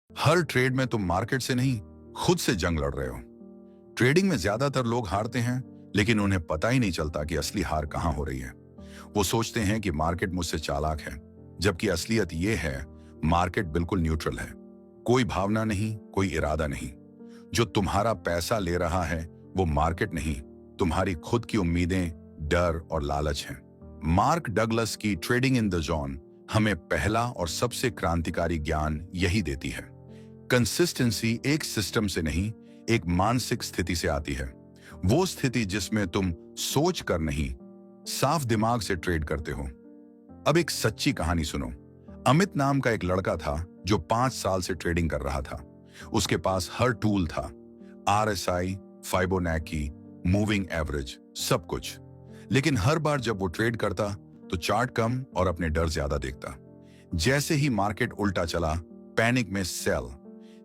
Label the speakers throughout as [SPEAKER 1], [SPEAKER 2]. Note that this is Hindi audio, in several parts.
[SPEAKER 1] हर ट्रेड में तुम मार्केट से नहीं, खुद से जंग लड़ रहे हो। ट्रेडिंग में ज्यादातर लोग हारते हैं, लेकिन उन्हें पता ही नहीं चलता कि असली हार कहां हो रही है। वो सोचते हैं कि मार्केट मुझसे चालाक है, जबकि असलियत ये है, मार्केट बिल्कुल न्यूट्रल है। कोई भावना नहीं, कोई इरादा नहीं। जो तुम्हारा पैसा ले रहा है वो मार्केट नहीं, तुम्हारी खुद की उम्मीदें, डर और लालच हैं। मार्क डगलस की ट्रेडिंग इन द जोन हमें पहला और सबसे क्रांतिकारी ज्ञान यही देती है। कंसिस्टेंसी एक सिस्टम से नहीं, एक मानसिक स्थिति से आती है। वो स्थिति जिसमें तुम सोच कर नहीं, साफ दिमाग से ट्रेड करते हो। अब एक सच्ची कहानी सुनो। अमित नाम का एक लड़का था जो 5 साल से ट्रेडिंग कर रहा था। उसके पास हर टूल था, RSI, फाइबोनैकी, मूविंग एवरेज, सब कुछ। लेकिन हर बार जब वो ट्रेड करता तो चार्ट कम और अपने डर ज्यादा देखता। जैसे ही मार्केट उल्टा चला, पैनिक में सेल।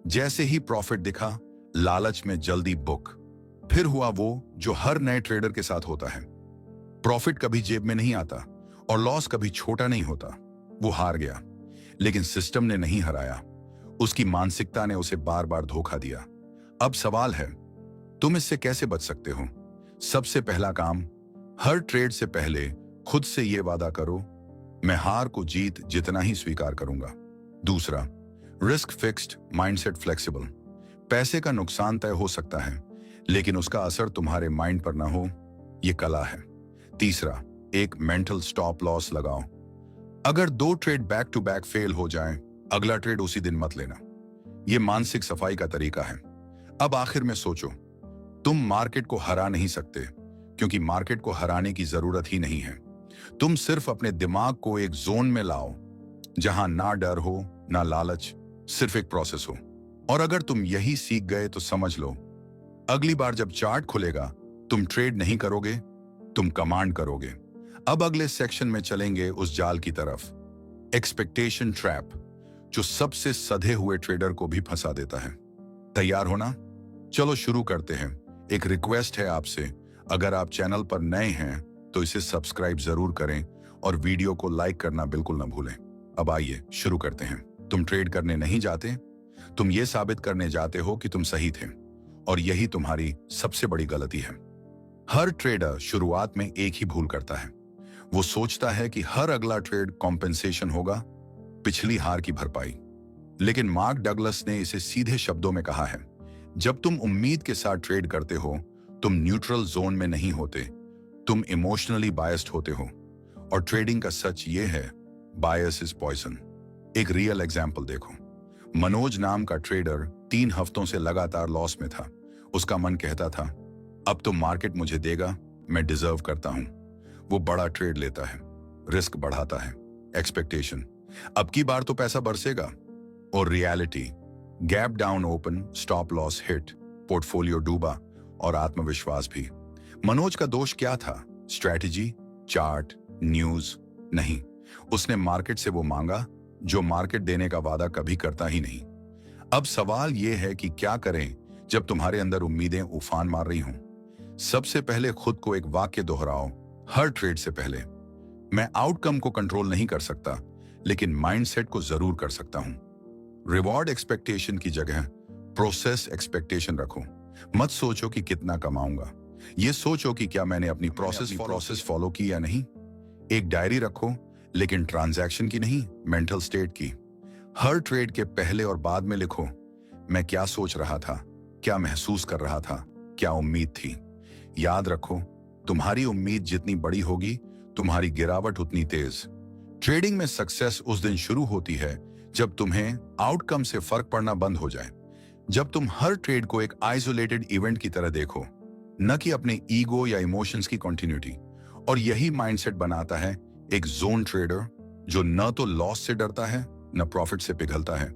[SPEAKER 1] जैसे ही प्रॉफिट दिखा, लालच में जल्दी बुक। फिर हुआ वो जो हर नए ट्रेडर के साथ होता है। प्रॉफिट कभी जेब में नहीं आता और लॉस कभी छोटा नहीं होता। वो हार गया, लेकिन सिस्टम ने नहीं हराया। उसकी मानसिकता ने उसे बार बार धोखा दिया। अब सवाल है, तुम इससे कैसे बच सकते हो? सबसे पहला काम, हर ट्रेड से पहले खुद से यह वादा करो, मैं हार को जीत जितना ही स्वीकार करूंगा। दूसरा, रिस्क फिक्स्ड, माइंडसेट फ्लेक्सिबल। पैसे का नुकसान तय हो सकता है, लेकिन उसका असर तुम्हारे माइंड पर ना हो, यह कला है। तीसरा, एक मेंटल स्टॉप लॉस लगाओ। अगर 2 trade back to back fail हो जाएं, अगला ट्रेड उसी दिन मत लेना। यह मानसिक सफाई का तरीका है। अब आखिर में सोचो, तुम मार्केट को हरा नहीं सकते, क्योंकि मार्केट को हराने की जरूरत ही नहीं है। तुम सिर्फ अपने दिमाग को एक जोन में लाओ जहां ना डर हो ना लालच, सिर्फ एक प्रोसेस हो। और अगर तुम यही सीख गए तो समझ लो, अगली बार जब चार्ट खुलेगा, तुम ट्रेड नहीं करोगे, तुम कमांड करोगे। अब अगले सेक्शन में चलेंगे उस जाल की तरफ, एक्सपेक्टेशन ट्रैप, जो सबसे सधे हुए ट्रेडर को भी फंसा देता है। तैयार हो ना? चलो शुरू करते हैं। एक रिक्वेस्ट है आपसे, अगर आप चैनल पर नए हैं तो इसे सब्सक्राइब जरूर करें और वीडियो को लाइक करना बिल्कुल ना भूलें। अब आइए शुरू करते हैं। तुम ट्रेड करने नहीं जाते, तुम ये साबित करने जाते हो कि तुम सही थे, और यही तुम्हारी सबसे बड़ी गलती है। हर ट्रेडर शुरुआत में एक ही भूल करता है। वो सोचता है कि हर अगला ट्रेड कॉम्पेंसेशन होगा, पिछली हार की भरपाई। लेकिन मार्क डगलस ने इसे सीधे शब्दों में कहा है, जब तुम उम्मीद के साथ ट्रेड करते हो, तुम न्यूट्रल जोन में नहीं होते, तुम इमोशनली बायस्ड होते हो। और ट्रेडिंग का सच ये है, बायस इज पॉइजन। एक रियल एग्जाम्पल देखो। मनोज नाम का ट्रेडर 3 हफ्तों से लगातार लॉस में था। उसका मन कहता था, अब तो मार्केट मुझे देगा, मैं डिजर्व करता हूं। वो बड़ा ट्रेड लेता है, रिस्क बढ़ाता है, एक्सपेक्टेशन, अब की बार तो पैसा बरसेगा। और reality, gap down open, stop loss hit, portfolio डूबा और आत्मविश्वास भी। मनोज का दोष क्या था? स्ट्रैटेजी, चार्ट, न्यूज नहीं। उसने मार्केट से वो मांगा जो मार्केट देने का वादा कभी करता ही नहीं। अब सवाल यह है कि क्या करें जब तुम्हारे अंदर उम्मीदें उफान मार रही हों? सबसे पहले खुद को एक वाक्य दोहराओ हर ट्रेड से पहले, मैं आउटकम को कंट्रोल नहीं कर सकता, लेकिन माइंडसेट को जरूर कर सकता हूं। रिवॉर्ड एक्सपेक्टेशन की जगह प्रोसेस एक्सपेक्टेशन रखो। मत सोचो कि कितना कमाऊंगा, ये सोचो कि क्या मैंने अपनी प्रोसेस फॉलो की या नहीं। एक डायरी रखो, लेकिन ट्रांजैक्शन की नहीं, मेंटल स्टेट की। हर ट्रेड के पहले और बाद में लिखो, मैं क्या सोच रहा था, क्या महसूस कर रहा था, क्या उम्मीद थी। याद रखो, तुम्हारी उम्मीद जितनी बड़ी होगी, तुम्हारी गिरावट उतनी तेज। ट्रेडिंग में सक्सेस उस दिन शुरू होती है जब तुम्हें आउटकम से फर्क पड़ना बंद हो जाए। जब तुम हर ट्रेड को एक आइसोलेटेड इवेंट की तरह देखो, न कि अपने ईगो या इमोशंस की कंटिन्यूटी। और यही माइंडसेट बनाता है एक जोन ट्रेडर, जो न तो लॉस से डरता है न प्रॉफिट से पिघलता है।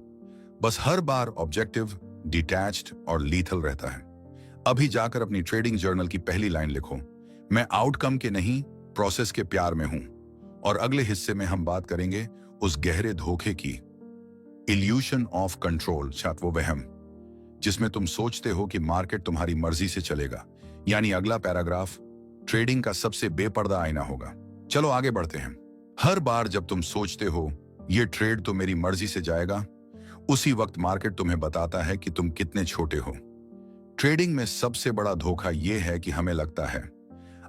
[SPEAKER 1] बस हर बार ऑब्जेक्टिव, डिटैच्ड और लीथल रहता है। अभी जाकर अपनी ट्रेडिंग जर्नल की पहली लाइन लिखो, मैं आउटकम के नहीं, प्रोसेस के प्यार में हूं। और अगले हिस्से में हम बात करेंगे उस गहरे धोखे की, इल्यूशन ऑफ कंट्रोल, शायद वो वहम जिसमें तुम सोचते हो कि मार्केट तुम्हारी मर्जी से चलेगा। यानी अगला पैराग्राफ ट्रेडिंग का सबसे बेपर्दा आईना होगा। चलो आगे बढ़ते हैं। हर बार जब तुम सोचते हो ये ट्रेड तो मेरी मर्जी से जाएगा, उसी वक्त मार्केट तुम्हें बताता है कि तुम कितने छोटे हो। ट्रेडिंग में सबसे बड़ा धोखा यह है कि हमें लगता है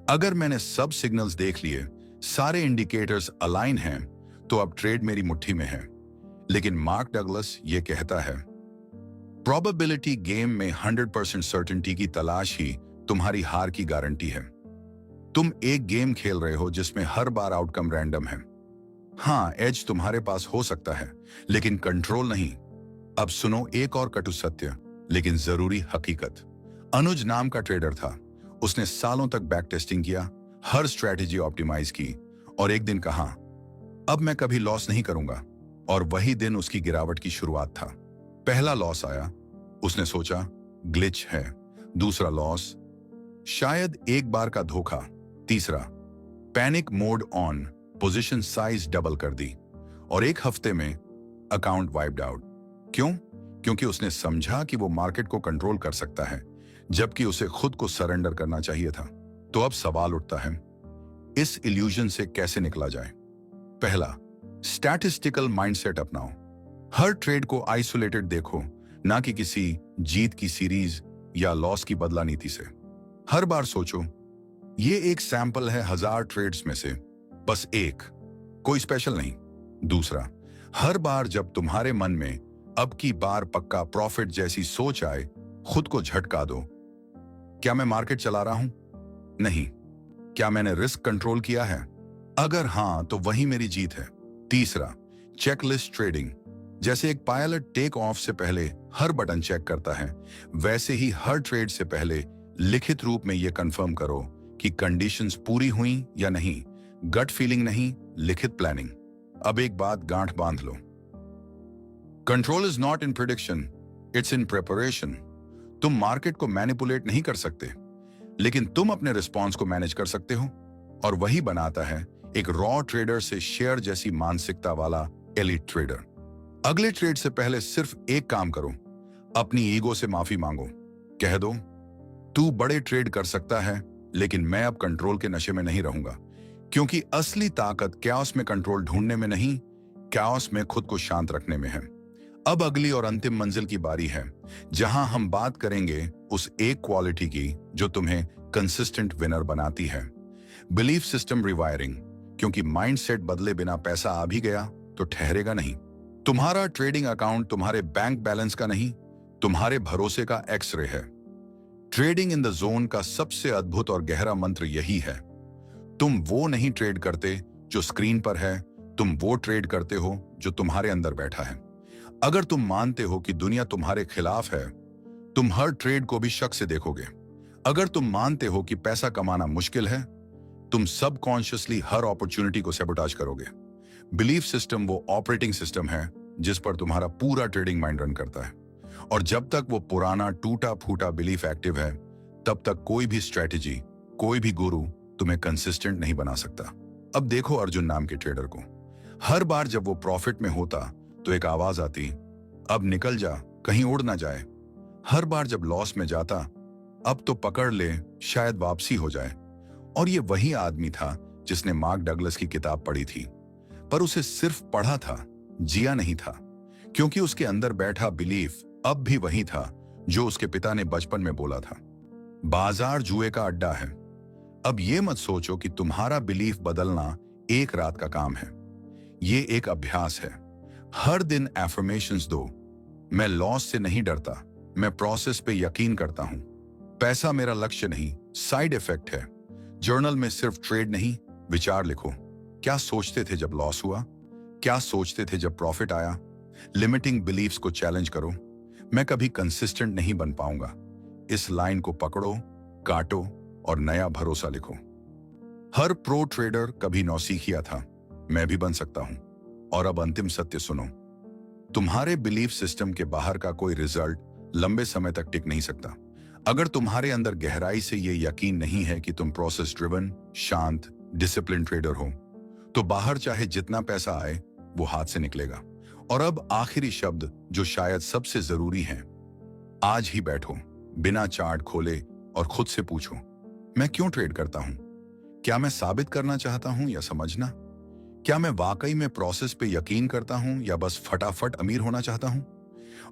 [SPEAKER 1] अगर मैंने सब सिग्नल्स देख लिए, सारे इंडिकेटर्स अलाइन हैं, तो अब ट्रेड मेरी मुट्ठी में है। लेकिन मार्क डगलस ये कहता है, प्रोबेबिलिटी गेम में 100% सर्टेनिटी की तलाश ही तुम्हारी हार की गारंटी है। तुम एक गेम खेल रहे हो जिसमें हर बार आउटकम रैंडम है। हाँ, एज तुम्हारे पास हो सकता है, लेकिन कंट्रोल नहीं। अब सुनो एक और कटु सत्य, लेकिन जरूरी हकीकत। अनुज नाम का ट्रेडर था। उसने सालों तक बैक टेस्टिंग किया, हर स्ट्रेटेजी ऑप्टिमाइज की, और एक दिन कहा, अब मैं कभी लॉस नहीं करूंगा। और वही दिन उसकी गिरावट की शुरुआत था। पहला लॉस आया, उसने सोचा ग्लिच है। दूसरा लॉस, शायद एक बार का धोखा। तीसरा, panic mode on, position size double कर दी, और एक हफ्ते में अकाउंट वाइप्ड आउट। क्यों? क्योंकि उसने समझा कि वो मार्केट को कंट्रोल कर सकता है, जबकि उसे खुद को सरेंडर करना चाहिए था। तो अब सवाल उठता है, इस इल्यूजन से कैसे निकला जाए? पहला, स्टैटिस्टिकल माइंडसेट अपनाओ। हर ट्रेड को आइसोलेटेड देखो, ना कि किसी जीत की सीरीज या लॉस की बदला नीति से। हर बार सोचो, ये एक सैंपल है 1000 ट्रेड्स में से, बस एक, कोई स्पेशल नहीं। दूसरा, हर बार जब तुम्हारे मन में अब की बार पक्का प्रॉफिट जैसी सोच आए, खुद को झटका दो। क्या मैं मार्केट चला रहा हूं? नहीं। क्या मैंने रिस्क कंट्रोल किया है? अगर हां, तो वही मेरी जीत है। तीसरा, चेकलिस्ट ट्रेडिंग। जैसे एक पायलट टेक ऑफ से पहले हर बटन चेक करता है, वैसे ही हर ट्रेड से पहले लिखित रूप में यह कंफर्म करो कि कंडीशंस पूरी हुई या नहीं। गट फीलिंग नहीं, लिखित प्लानिंग। अब एक बात गांठ बांध लो, control is not in prediction, it's in preparation. तुम मार्केट को मैनिपुलेट नहीं कर सकते, लेकिन तुम अपने रिस्पॉन्स को मैनेज कर सकते हो, और वही बनाता है एक रॉ ट्रेडर से शेयर जैसी मानसिकता वाला एलीट ट्रेडर। अगले ट्रेड से पहले सिर्फ एक काम करो, अपनी ईगो से माफी मांगो। कह दो, तू बड़े ट्रेड कर सकता है, लेकिन मैं अब कंट्रोल के नशे में नहीं रहूंगा। क्योंकि असली ताकत कैओस में कंट्रोल ढूंढने में नहीं, कैओस में खुद को शांत रखने में है। अब अगली और अंतिम मंजिल की बारी है, जहां हम बात करेंगे उस एक क्वालिटी की जो तुम्हें कंसिस्टेंट विनर बनाती है, बिलीफ सिस्टम रिवायरिंग। क्योंकि माइंडसेट बदले बिना पैसा आ भी गया तो ठहरेगा नहीं। तुम्हारा ट्रेडिंग अकाउंट तुम्हारे बैंक बैलेंस का नहीं, तुम्हारे भरोसे का एक्सरे है। ट्रेडिंग इन द जोन का सबसे अद्भुत और गहरा मंत्र यही है, तुम वो नहीं ट्रेड करते जो स्क्रीन पर है, तुम वो ट्रेड करते हो जो तुम्हारे अंदर बैठा है। अगर तुम मानते हो कि दुनिया तुम्हारे खिलाफ है, तुम हर ट्रेड को भी शक से देखोगे। अगर तुम मानते हो कि पैसा कमाना मुश्किल है, तुम सबकॉन्शियसली हर अपॉर्चुनिटी को सैबोटाज करोगे। बिलीफ सिस्टम वो ऑपरेटिंग सिस्टम है जिस पर तुम्हारा पूरा ट्रेडिंग माइंड रन करता है, और जब तक वो पुराना टूटा फूटा बिलीफ एक्टिव है, तब तक कोई भी स्ट्रेटेजी, कोई भी गुरु तुम्हें कंसिस्टेंट नहीं बना सकता। अब देखो अर्जुन नाम के ट्रेडर को। हर बार जब वो प्रॉफिट में होता तो एक आवाज आती, अब निकल जा, कहीं उड़ ना जाए। हर बार जब लॉस में जाता, अब तो पकड़ ले, शायद वापसी हो जाए। और ये वही आदमी था जिसने मार्क डगलस की किताब पढ़ी थी, पर उसे सिर्फ पढ़ा था, जिया नहीं था। क्योंकि उसके अंदर बैठा बिलीफ अब भी वही था जो उसके पिता ने बचपन में बोला था, बाजार जुए का अड्डा है। अब ये मत सोचो कि तुम्हारा बिलीफ बदलना एक रात का काम है। ये एक अभ्यास है। हर दिन एफर्मेशंस दो, मैं लॉस से नहीं डरता, मैं प्रोसेस पे यकीन करता हूं। पैसा मेरा लक्ष्य नहीं, साइड इफेक्ट है। जर्नल में सिर्फ ट्रेड नहीं, विचार लिखो। क्या सोचते थे जब लॉस हुआ? क्या सोचते थे जब प्रॉफिट आया? लिमिटिंग बिलीफ्स को चैलेंज करो। मैं कभी कंसिस्टेंट नहीं बन पाऊंगा। इस लाइन को पकड़ो, काटो और नया भरोसा लिखो। हर प्रो ट्रेडर कभी नौसीखिया था, मैं भी बन सकता हूं। और अब अंतिम सत्य सुनो, तुम्हारे बिलीफ सिस्टम के बाहर का कोई रिजल्ट लंबे समय तक टिक नहीं सकता। अगर तुम्हारे अंदर गहराई से यह यकीन नहीं है कि तुम प्रोसेस ड्रिवन, शांत, डिसिप्लिन ट्रेडर हो, तो बाहर चाहे जितना पैसा आए वो हाथ से निकलेगा। और अब आखिरी शब्द जो शायद सबसे जरूरी है, आज ही बैठो, बिना चार्ट खोले और खुद से पूछो, मैं क्यों ट्रेड करता हूं? क्या मैं साबित करना चाहता हूं या समझना? क्या मैं वाकई में प्रोसेस पे यकीन करता हूं या बस फटाफट अमीर होना चाहता हूं?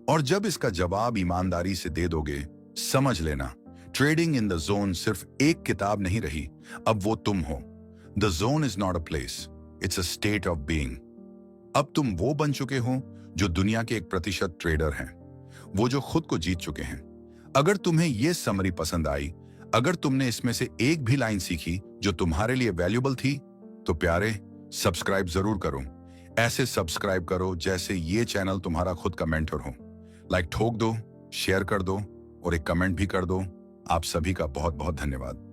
[SPEAKER 1] और जब इसका जवाब ईमानदारी से दे दोगे, समझ लेना ट्रेडिंग इन द जोन सिर्फ एक किताब नहीं रही, अब वो तुम हो। The zone is not a place, it's a state of being. अब तुम वो बन चुके हो जो दुनिया के 1% ट्रेडर हैं, वो जो खुद को जीत चुके हैं। अगर तुम्हें यह समरी पसंद आई, अगर तुमने इसमें से एक भी लाइन सीखी जो तुम्हारे लिए वैल्यूबल थी, तो प्यारे सब्सक्राइब जरूर करो। ऐसे सब्सक्राइब करो जैसे ये चैनल तुम्हारा खुद का मेंटर हो। लाइक ठोक दो, शेयर कर दो और एक कमेंट भी कर दो। आप सभी का बहुत बहुत धन्यवाद।